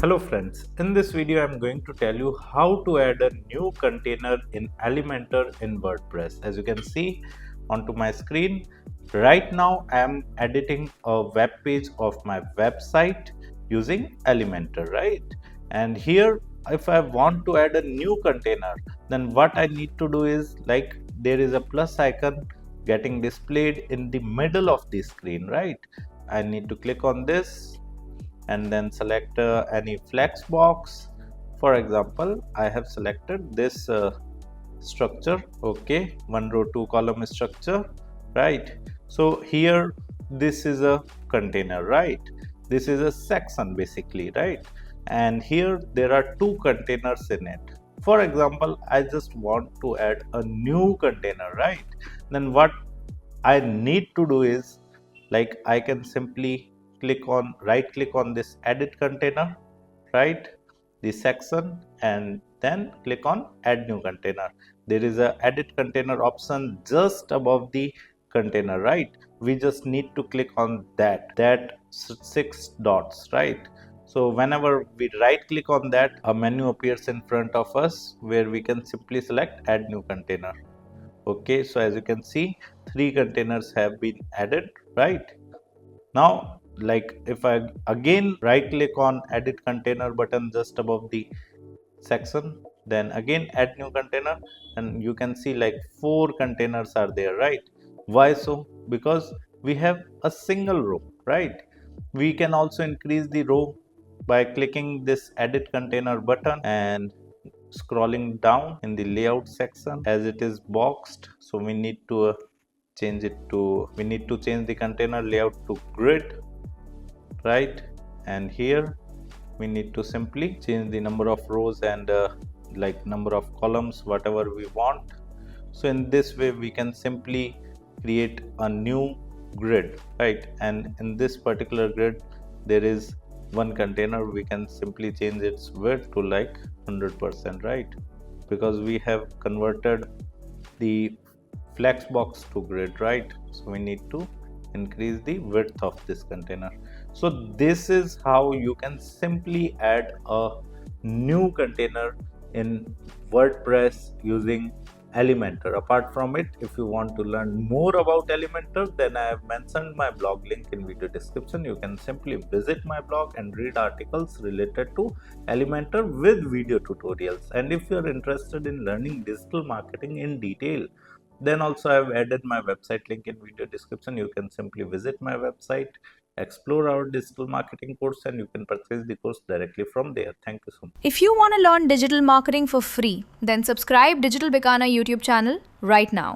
Hello friends, in this video I'm going to tell you how to add a new container in Elementor in WordPress. As you can see onto my screen, right now I am editing a web page of my website using Elementor, right? And here if I want to add a new container, then what I need to do is like there is a plus icon getting displayed in the middle of the screen, right? I need to click on this and then select any flex box. For example, I have selected this structure, okay, one row two column structure, right? So here this is a container, right? This is a section basically, right? And here there are two containers in it. For example, I just want to add a new container, right? Then what I need to do is like I can simply right click on this edit container, right, the section, and then click on add new container. There is a edit container option just above the container, right? We just need to click on that six dots, right? So whenever we right click on that, a menu appears in front of us where we can simply select add new container. Okay, so as you can see, three containers have been added, right? Now like if I again right click on edit container button just above the section, then again add new container, and you can see like four containers are there, right? Why so? Because we have a single row, right? We can also increase the row by clicking this edit container button and scrolling down in the layout section. As it is boxed, so we need to change the container layout to grid, right? And here we need to simply change the number of rows and like number of columns, whatever we want. So in this way we can simply create a new grid, right? And in this particular grid there is one container. We can simply change its width to like 100%, right? Because we have converted the flex box to grid, right? So we need to increase the width of this container. So this is how you can simply add a new container in WordPress using Elementor. Apart from it, if you want to learn more about Elementor, then I have mentioned my blog link in video description. You can simply visit my blog and read articles related to Elementor with video tutorials. And if you are interested in learning digital marketing in detail, then also I have added my website link in video description. You can simply visit my website, explore our digital marketing course, and you can purchase the course directly from there. Thank you so much. If you want to learn digital marketing for free, then subscribe Digital Bikana YouTube channel right now.